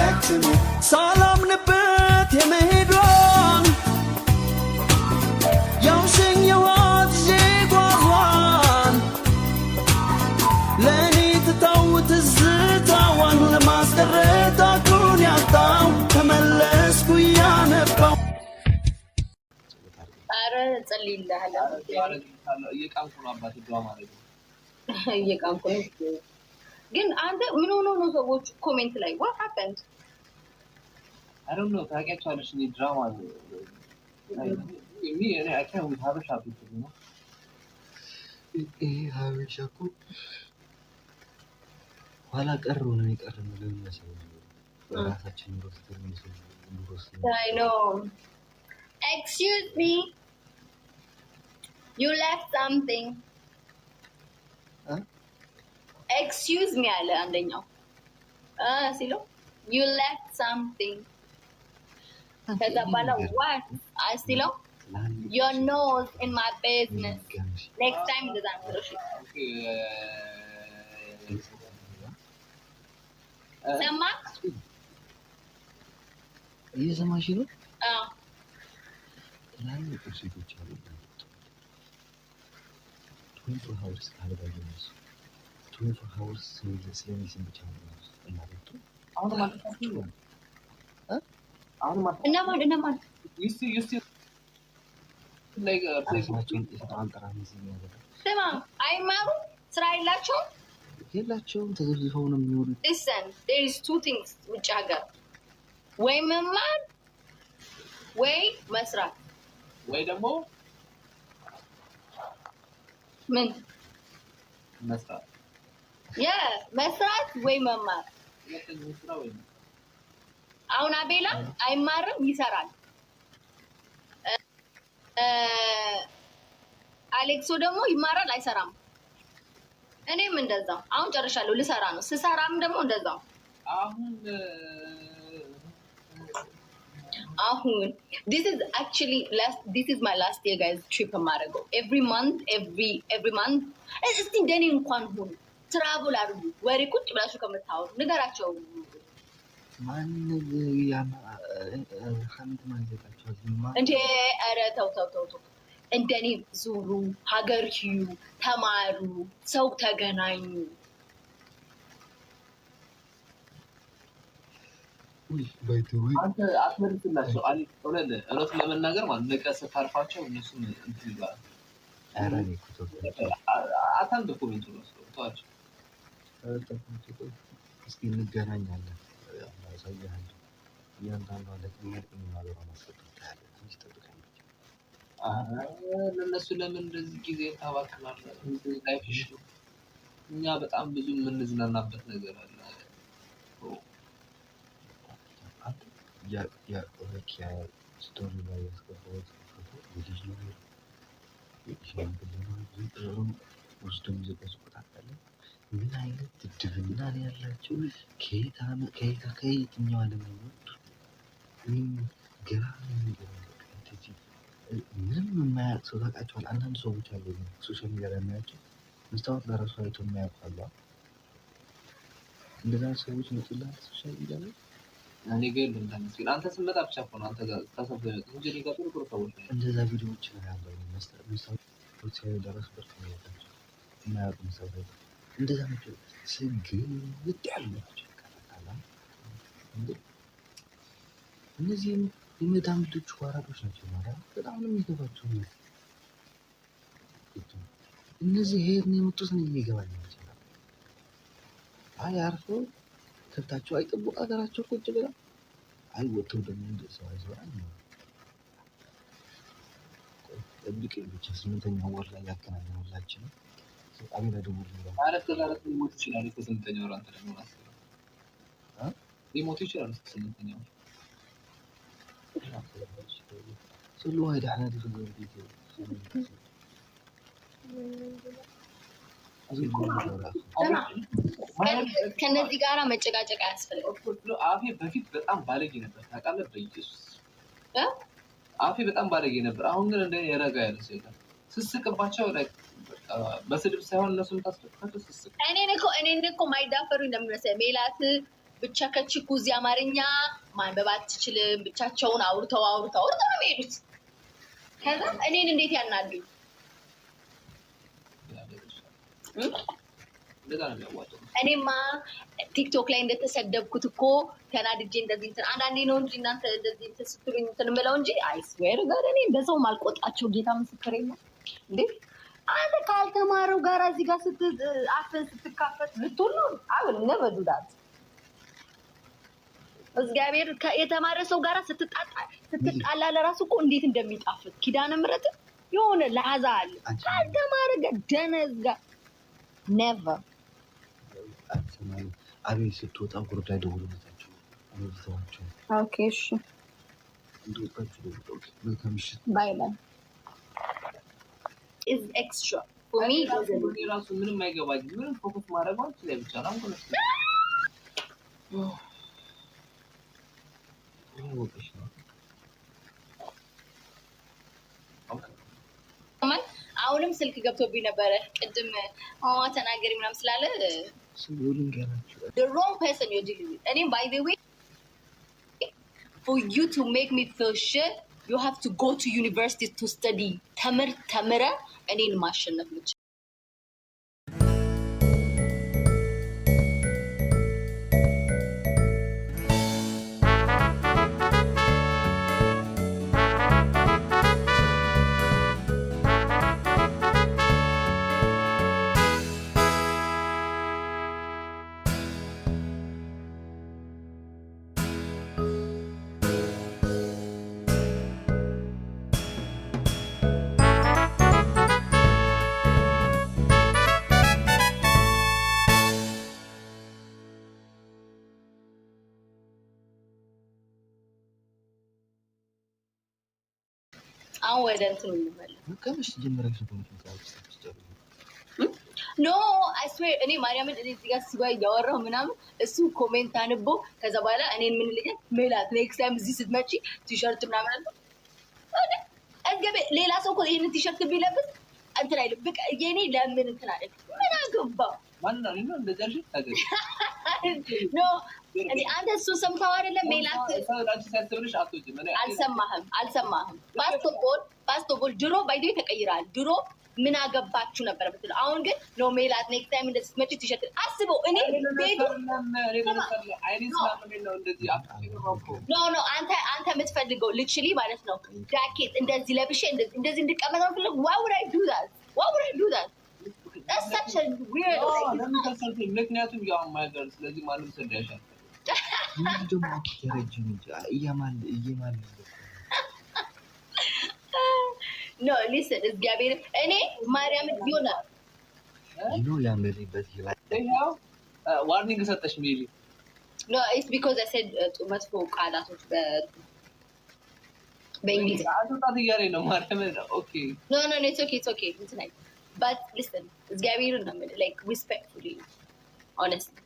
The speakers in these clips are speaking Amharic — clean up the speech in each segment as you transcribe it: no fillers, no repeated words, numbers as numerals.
ተሸክሜ ሳላምንበት የመሄዷን ያው ሸኘኋት ጓዟን ለእኔ ትታው ትዝታዋን ለማስቀረት አቅሉን ያጣው ተመለስኩ እያነባው አረ ጸልይልሃል እየቃምኩ ነው አባቴ ድዋ ማለት ነው እየቃምኩ ነው ግን አንተ ምን ሆኖ ነው ሰዎች ኮሜንት ላይ what happened I don't know ታውቂያቸዋለሽ እኔ ድራማ እኔ I can't with ሀበሻ people you know ሀበሻ እኮ ኋላ ቀር ነው የቀረነው ለምን መሰለኝ በራሳችን ኑሮ I know excuse me you left something excuse me አለ አንደኛው ሲሎ you left something ከዛ በኋላ what ሲሎ your nose in my business next time እንደዛ ነው ሰማ እየሰማሽ ነው አዎ ትላልቅ ሴቶች አሉ 24 hours ካልባየነሱ 24 hours ስለሚስም ብቻ ነው እናደርቱ አሁን ማለት እነማን you see like ራሳቸውን የተጣንጠራ ነው የሚያደርጉት ስማ አይማሩ ስራ የላቸውም ተዘፍዝፈው ነው የሚውሉት listen there is two things ውጭ ሀገር ወይ መማር ወይ መስራት ወይ ደግሞ ምን መስራት መስራት ወይ መማር አሁን አቤላ አይማርም ይሰራል አሌክሶ ደግሞ ይማራል አይሰራም እኔም እንደዛው አሁን ጨርሻለሁ ልሰራ ነው ስሰራም ደግሞ እንደዛው አሁን this is actually this is my last year guys trip ማረገው every month እስቲ እንደኔ እንኳን ሁሉ ትራቭል አድርጉ ወሬ ቁጭ ብላችሁ ከመታወሩ ንገራቸው ማን ያማ ሀምድ ማይዘታቸው እንዴ ኧረ ተው እንደኔ ዙሩ ሀገር ሂዩ ተማሩ ሰው ተገናኙ አንተ አትመልስላቸው እውነት ለመናገር ማለት ንቀት ስታርፋቸው እነሱም እንትን ይባላል አታንድ ኮሜንቱ ነው ተዋቸው እስኪ እንገናኛለን ያሳያለሁ እያንዳንዱ ለትምህርት የሚናገረው ማስፈጠር ትንሽ ጠብቀኝ ለእነሱ ለምን እንደዚህ ጊዜ ታባክናለህ ላይፍሽ እኛ በጣም ብዙ የምንዝናናበት ነገር አለ ያ ስቶሪ ላይ ያስገባሁት ፎቶ ልጅ ነው ውስጥ የሚዘጋጅበት አለ ምን አይነት ድብና ነው ያላቸው ከየትኛው ዓለም ነው ገና ምንም የማያውቅ ሰው ታውቃቸዋል አንዳንድ ሰዎች አሉ ሶሻል ሚዲያ ላይ የሚያቸው መስታወት ለራሱ አይቶ የሚያውቃሉ እንደዛ ሰዎች መጡላት ሶሻል ሚዲያ ላይ እኔ ጋር እንደምታስብ አንተ ስመጣ ብቻ እኮ ነው አንተ ጋር ተሰብስበው እንጂ እኔ ጋር ጥሩ ሰዎች ነው እንደዛ ቪዲዮዎች ነው ያለው መስታወት ሲደረስበት ነው ያለው የማያውቁ ሰዎች እንደዛ ነው ስግብት ያላቸው ካላላ እነዚህ የመዳም ልጆች ዋራዶች ናቸው ማለት በጣም ነው የሚገባቸው እነዚህ ሄር ነው የመጡት ነው የሚገባኝ ይችላል አይ አርፎ ከብታቸው አይጠብቁ አገራቸው ቁጭ ብላ አይወጡ ደግሞ እንደሰው አይዘዋል ጠብቅ ብቻ 8ኛው ወር ላይ ያከናነውላችሁ አቤላ ደውል ነው ማለት ከዛሬ ሞት ይችላል ከ8ኛው ወር አንተ ደግሞ አስበው ሊሞት ይችላል 8ኛው ስሉ ሄዳ احنا ድርገው ቪዲዮ ከነዚህ ጋራ መጨቃጨቅ አያስፈልግም አፌ በፊት በጣም ባለጌ ነበር ታውቃለህ በኢየሱስ አፌ በጣም ባለጌ ነበር አሁን ግን እንደ የረጋ ያለ ሰው ይላል ስስቅባቸው ላይ በስድብ ሳይሆን እነሱም ታስፈካቸው ስስቅ እኔ እኮ ማይዳፈሩ እንደምመስል ሜላት ብቻ ከቺኩ እዚህ አማርኛ ማንበብ አትችልም። ብቻቸውን አውርተው ነው የሚሄዱት። ከዛ እኔን እንዴት ያናዱኝ? እኔማ ቲክቶክ ላይ እንደተሰደብኩት እኮ ተናድጄ እንደዚህ እንትን አንዳንዴ ነው እንጂ እናንተ እንደዚህ እንትን ስትሉኝ እንትን የምለው እንጂ አይስዌር ጋር እኔ እንደሰው ማልቆጣቸው ጌታ ምስክሬ ነው እንዴ። አንተ ካልተማረው ጋር እዚህ ጋር ስትካፈት ልትሆን ነው። አሁን ነበዱዳት እግዚአብሔር የተማረ ሰው ጋር ስትጣላ ለራሱ እኮ እንዴት እንደሚጣፍጥ ኪዳነ ምሕረት የሆነ ለአዛ አለ። ካልተማረ ጋር ደነዝ ጋር ኔቨር አቤት ስትወጣ ጉርዳ ደውሎላቸው አብዝተዋቸው። ኦኬ እሺ እንደወጣችሁ ደውሎ መልካም ምሽት ባይ ባይ is extra for me ራሱ ምንም አይገባኝ። ምንም ፎከስ ማድረግ አልችልም ብቻ ነው ማለት ነው። አሁንም ስልክ ገብቶብኝ ነበረ ቅድም ተናገሪ ምናምን ስላለ the wrong person you're dealing with. And by the way, for you to make me feel shit, you have to go to university to study. Tamara, and in ማሸነፍ ልጅ አሁን ወደ እንትኑ እንመለስ። ከመሽ ጀምረሽ ኖ አይ ስዌር እኔ ማርያምን እዚህ ጋር ሲጓ እያወራሁ ምናምን እሱ ኮሜንት አንቦ ከዛ በኋላ እኔን ምን ልኝ ሜላት ኔክስት ታይም እዚህ ስትመጪ ቲሸርት ምናምን አለ አገበ ሌላ ሰው እኮ ይሄን ቲሸርት ቢለብስ እንትን አይደል በቃ የኔ ለምን እንትን አይደል ምን አገባ ማን ነው እንደዚህ ታገኝ ኖ እኔ አንተ እሱ ሰምተው አይደለም ሜላት ሰውዳችሁ ሲያስብልሽ አትወጪም። እኔ አልሰማህም ፓስቶቦል ድሮ ባይዶ ተቀይራል። ድሮ ምን አገባችሁ ነበር ብትለው፣ አሁን ግን ኖ ሜላት ኔክስት ታይም እንደዚህ ስትመጪ ቲሸርት አስበው። እኔ ቤቱ ኖ አንተ የምትፈልገው ልችሊ ማለት ነው ጃኬት እንደዚህ ለብሼ እንደዚህ እንድቀመጥ ነው ፈልግ why would I do that that's such a weird ምክንያቱም ያው ማይገር ስለዚህ ማንም ሰው እንዳይሻል ደግሞ ከረጅም እያማል no listen እግዚአብሔር እኔ ማርያም ቢሆን ነው ያመሪበት ይላል ዋርኒንግ ሰጠሽ ሜቢ no it's because I said መጥፎ ቃላቶች በእንግሊዝኛ አጥጣት ይያሬ ነው ማርያም ኦኬ no it's okay it's nice but listen እግዚአብሔር ነው like respectfully honestly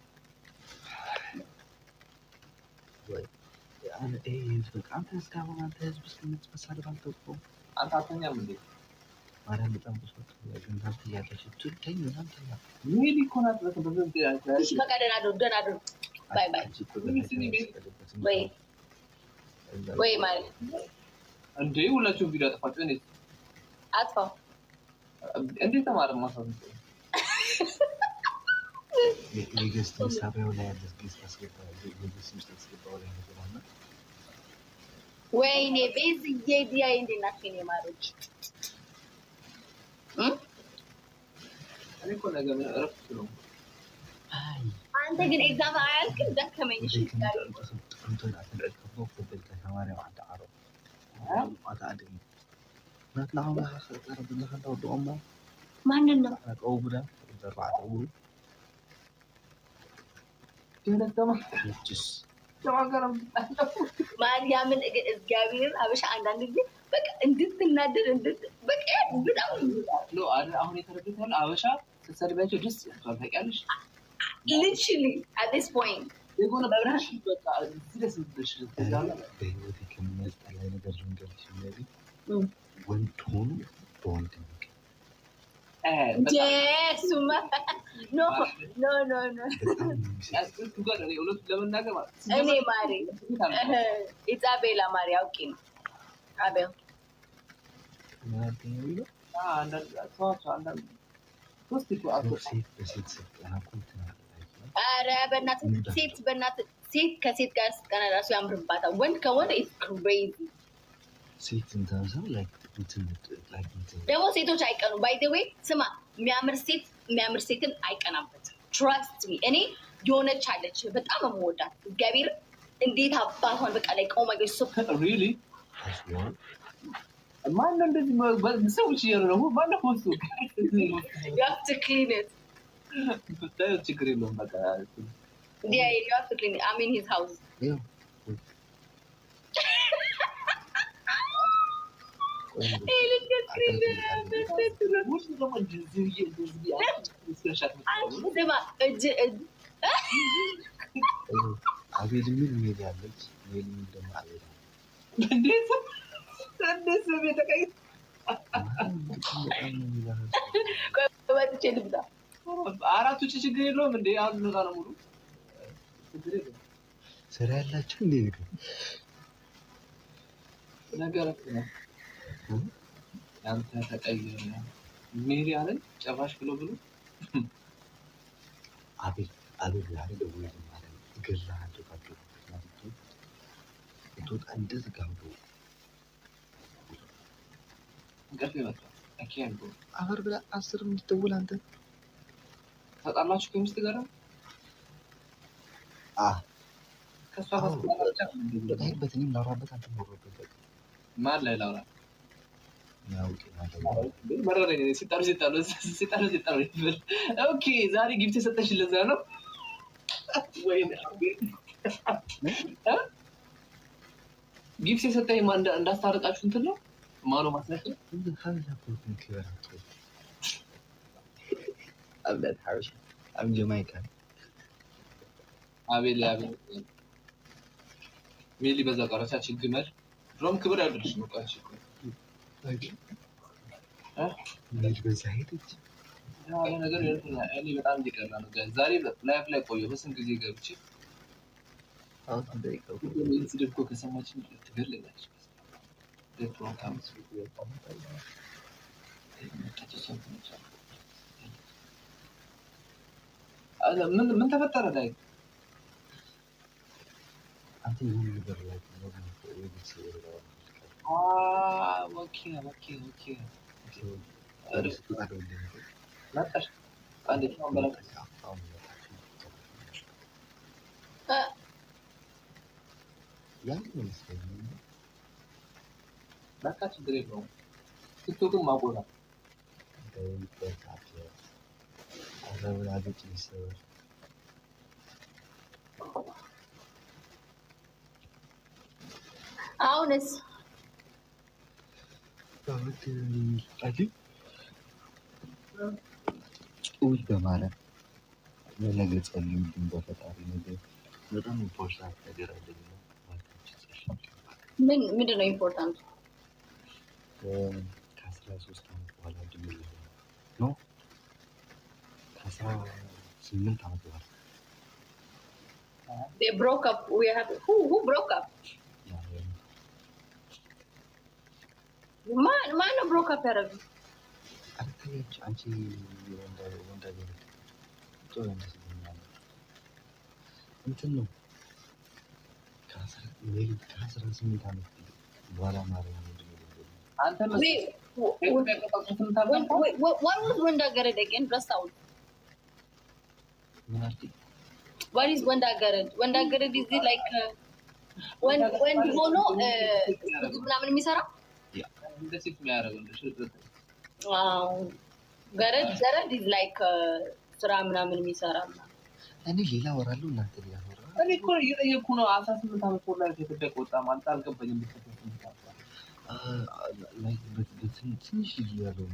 አንተ አንተ እስካሁን አንተ ህዝብ እስከምትመሳል ባልተውቆ አንተ አተኛም እንዴ ማርያም በጣም ብሶት ግን ታርት ያለሽ ትልተኝ አንተ ሜቢ ኮናት በተበዘን ይላል እሺ በቃ ደህና ደሩ ባይ ወይ ማለት እንዴ ሁላችሁም ቪዲዮ አጥፋችሁ እኔ አጥፋው እንዴ ተማረ ማሳብ የገስት ሳቢያው ላይ ያለ ገስት አስገባው የገስት ምስት አስገባው ላይ ነው ወይኔ በዚህ ዲያ እንዴናችሁ ነው ማሮች እኔ እኮ ነገር እረፍት ነው አንተ ግን ኤግዛም አያልቅም ደከመኝ እሺ ጋር እንትን አትልቀው ፈበል ከተማሪው አንተ አረብ አታድም ናትናው ለሐሰተር ብለኸው ደውማ ማንን ነው አቀው ብዳ ዘራዓው እንደተማ ጅስ ተማከረም ማርያምን እግዚአብሔር አበሻ አንዳንድ ጊዜ በቃ እንድትናደድ በቃ በጣም ነው አሁን የተረዱት አበሻ ስትሰድባቸው ደስ ይላቸዋል ታውቂያለሽ literally at this point የሆነ በብራሽ በቃ ሲደስ ብለሽ በህይወቴ ከሚያስጠላኝ ነገር ልንገርሽ እንደዚህ ወንድ ሆኖ በወንድ ሱማ ኖ እኔ ማሪ ኢዛቤላ ማሪ አውቂ ነው አቤል ኧረ በእናትህ ሴት ከሴት ጋር ስትቀና እራሱ ያምርባታል። ወንድ ከወንድ ኢዝ ክሬዚ። ደግሞ ሴቶች አይቀኑም። ባይ ዘ ዌይ ስማ፣ የሚያምር ሴትን አይቀናበትም። ትራስት ሚ። እኔ የሆነች አለች በጣም የምወዳት እግዚአብሔር እንዴት አባቷን በቃ ላይ ቆማ ማነው እንደዚህ ሰዎች እያሉ ነው። ማነው ፖስቱ ያፍት ክሊነት ችግር የለውም በቃ Yeah, you have to clean it. I'm in his house. Yeah. Hey, let's get clean it. አቤል ምን ሜል ያለች ሜል ደግሞ አቤል አራቱ ችግር የለውም እንዴ አንዱ ነው ሙሉ ስራ ያላችሁ እንዴ ነገር ያንተ ተቀየረ ሜሪ አለኝ ጨራሽ ብሎ አቤል ያለ ደውሎ ማለት ገላ አድርጋችሁ ማለት ነው እንደዚህ ጋብቶ እንቅልፍ ይመጣ አኪያንዶ አፈር ብላ 10 እንድትደውል አንተ ተጣላችሁ ከሚስት ጋር ከሷ ጋር በተለይም ላውራበት አንተ ሞሮበት ማን ላይ ላውራ ያውቂ መረረኝ ሲጣሉ ኦኬ ዛሬ ጊፍት የሰጠሽ ለዛ ነው ወይ ጊፍት የሰጠኝ ማን እንዳስታረቃችሁ እንትን ነው ማኑ ማስነሽ አብዳት ሀበሻ አም ጀማይካ አቤል ሜሊ በዛ ቀረቻች ግመል ድሮም ክብር ያድርሽ ነው ቃልሽ ልጅ በዛ ሄደች ያው ነገር እኔ በጣም ዲቀና ነው ዛሬ ላይፍ ላይ ቆየሁ በስንት ጊዜ ገብቼ አሁን እንደይቀው ስድብኮ ከሰማችን ትገለኛለች ለፕሮግራም ምን ተፈጠረ ላይ አንተ ይሁን ነገር ላይ ነው ኦኬ መጣሽ አንዴ ነው በላሽ ያን ነው በቃ ችግር የለውም ቲክቶክም ማቆላ አሁንስ ውይ በማለት ለነገ ጸልዩልኝ በፈጣሪ ነገር በጣም ኢምፖርታንት ነገር አለኝ ነው ምንድን ነው ኢምፖርታንት ከ13 ዓመት በኋላ ድምር ነው ከ18 ዓመት በኋላ they broke up who broke up ማን ነው broke up ያደረገው አንቺ ወንዳ ገረድ ጦር እንደሰማኝ እንትን ነው ከ18 ዓመት በኋላ ማረኝ አንተ what was wanda garad again ረሳሁት what is wanda garad is it like when ሆኖ ምናምን የሚሰራ እንደዚህ የሚያደርገው እንደዚህ ገረድ is like ስራ ምናምን የሚሰራ እኔ ሌላ ወራለሁ እናንተ ሌላ ወራ እኔ እኮ እየጠየኩ ነው 18 ዓመት ወር ላይ ተደበቀ ወጣ ማለት አልገባኝም። ትንሽ ያለው